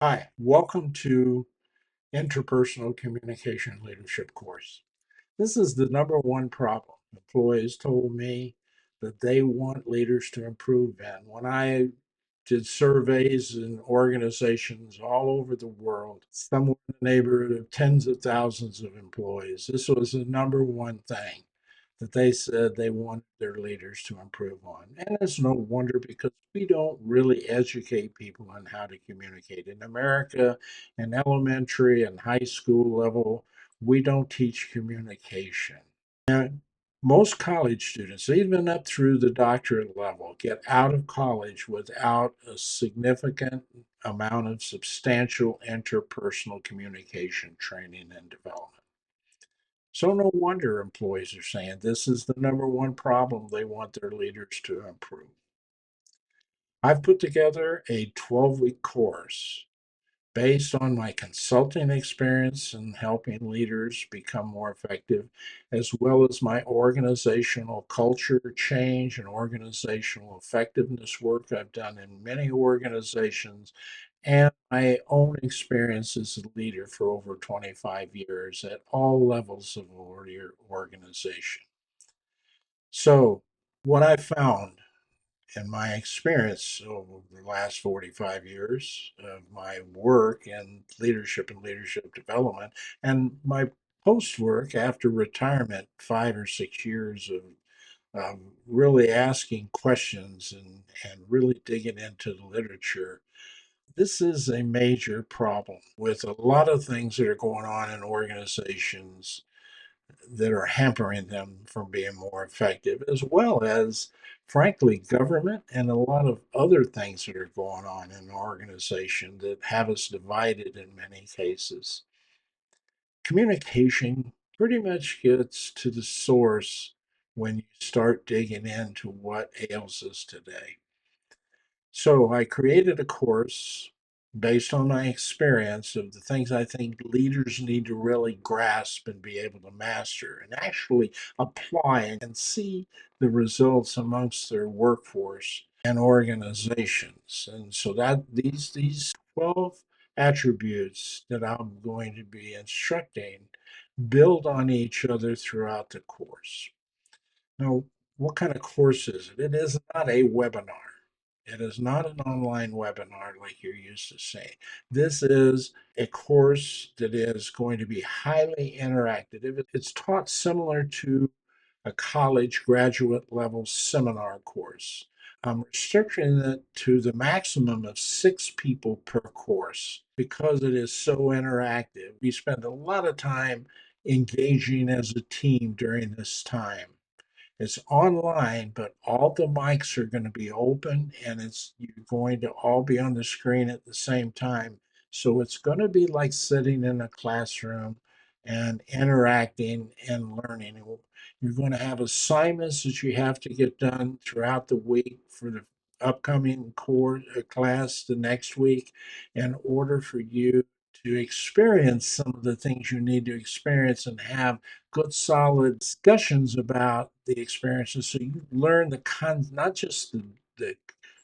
Hi, welcome to Interpersonal Communication Leadership course. This is the number one problem. Employees told me that they want leaders to improve in. When I did surveys in organizations all over the world, somewhere in the neighborhood of tens of thousands of employees, this was the number one thing that they said they want their leaders to improve on. And it's no wonder because we don't really educate people on how to communicate. In America, in elementary and high school level, we don't teach communication. And most college students, even up through the doctorate level, get out of college without a significant amount of substantial interpersonal communication training and development. So no wonder employees are saying this is the number one problem they want their leaders to improve. I've put together a 12-week course based on my consulting experience in helping leaders become more effective, as well as my organizational culture change and organizational effectiveness work I've done in many organizations, and my own experience as a leader for over 25 years at all levels of your organization. So, what I found in my experience over the last 45 years of my work in leadership and leadership development, and my post work after retirement, 5 or 6 years of really asking questions and really digging into the literature. This is a major problem with a lot of things that are going on in organizations that are hampering them from being more effective, as well as, frankly, government and a lot of other things that are going on in the organization that have us divided in many cases. Communication pretty much gets to the source when you start digging into what ails us today. So I created a course based on my experience of the things I think leaders need to really grasp and be able to master and actually apply and see the results amongst their workforce and organizations. And so that these 12 attributes that I'm going to be instructing build on each other throughout the course. Now, what kind of course is it? It is not a webinar. It is not an online webinar like you're used to seeing. This is a course that is going to be highly interactive. It's taught similar to a college graduate level seminar course. I'm restricting it to the maximum of 6 people per course because it is so interactive. We spend a lot of time engaging as a team during this time. It's online, but all the mics are going to be open and it's you're going to all be on the screen at the same time. So it's going to be like sitting in a classroom and interacting and learning. You're going to have assignments that you have to get done throughout the week for the upcoming course class the next week in order for you to experience some of the things you need to experience and have good solid discussions about the experiences so you learn not just the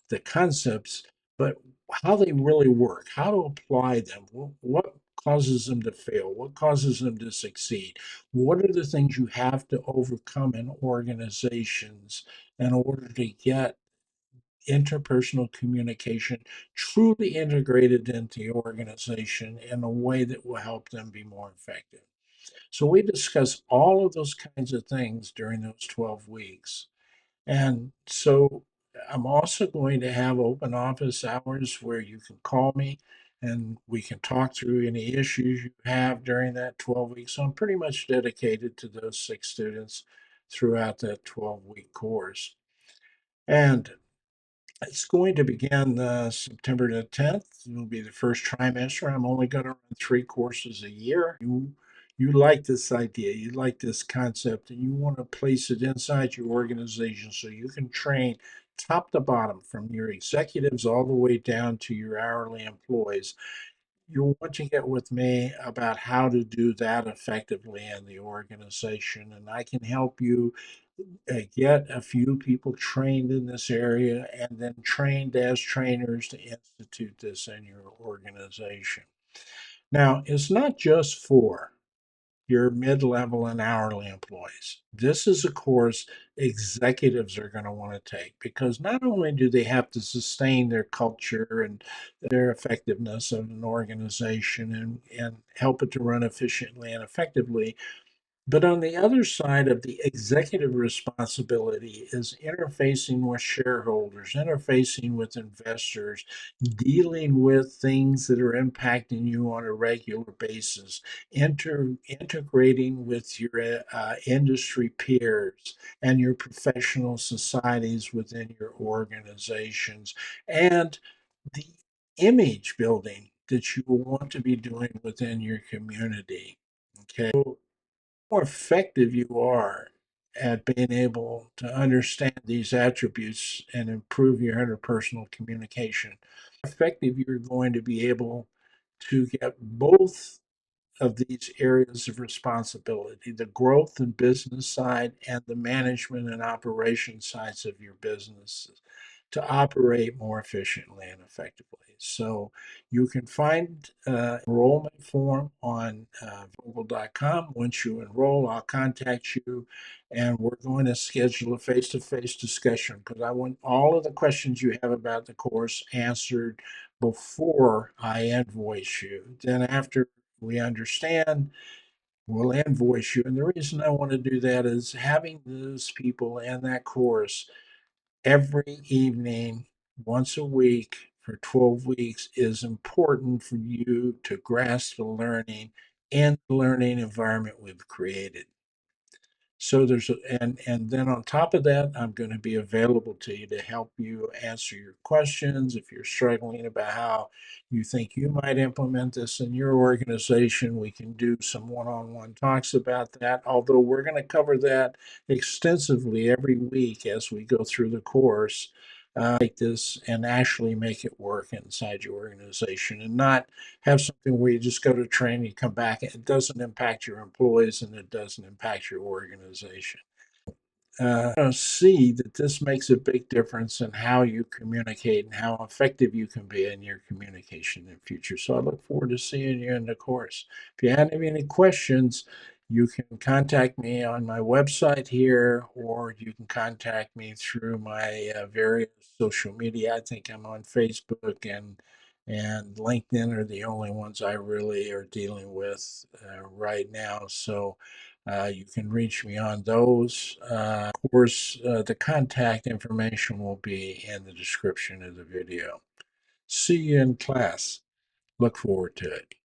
the concepts but how they really work, how to apply them, what causes them to fail, what causes them to succeed, what are the things you have to overcome in organizations in order to get interpersonal communication truly integrated into the organization in a way that will help them be more effective. So we discuss all of those kinds of things during those 12 weeks. And so I'm also going to have open office hours where you can call me and we can talk through any issues you have during that 12 weeks. So I'm pretty much dedicated to those 6 students throughout that 12-week course. And it's going to begin September the 10th. It'll be the first trimester. I'm only going to run 3 courses a year. You like this idea, you like this concept, and you want to place it inside your organization so you can train top to bottom from your executives all the way down to your hourly employees you'll want to get with me about how to do that effectively in the organization, and I can help you get a few people trained in this area and then trained as trainers to institute this in your organization. Now, it's not just for your mid-level and hourly employees. This is a course executives are going to want to take because not only do they have to sustain their culture and their effectiveness of an organization and help it to run efficiently and effectively, but on the other side of the executive responsibility is interfacing with shareholders, interfacing with investors, dealing with things that are impacting you on a regular basis, integrating with your industry peers and your professional societies within your organizations, and the image building that you will want to be doing within your community. Okay, more effective you are at being able to understand these attributes and improve your interpersonal communication, effective you're going to be able to get both of these areas of responsibility, the growth and business side and the management and operation sides of your business, to operate more efficiently and effectively. So you can find enrollment form on Google.com. Once you enroll, I'll contact you and we're going to schedule a face-to-face discussion because I want all of the questions you have about the course answered before I invoice you. Then after we understand, we'll invoice you. And the reason I want to do that is having those people in that course every evening, once a week for 12 weeks is important for you to grasp the learning and the learning environment we've created. So and then on top of that, I'm going to be available to you to help you answer your questions. If you're struggling about how you think you might implement this in your organization, we can do some one-on-one talks about that. Although we're going to cover that extensively every week as we go through the course, like this and actually make it work inside your organization and not have something where you just go to training, come back, and it doesn't impact your employees and it doesn't impact your organization. See that this makes a big difference in how you communicate and how effective you can be in your communication in the future. So I look forward to seeing you in the course. If you have any questions, you can contact me on my website here, or you can contact me through my various social media. I think I'm on Facebook and LinkedIn are the only ones I really are dealing with right now. So you can reach me on those. Of course, the contact information will be in the description of the video. See you in class. Look forward to it.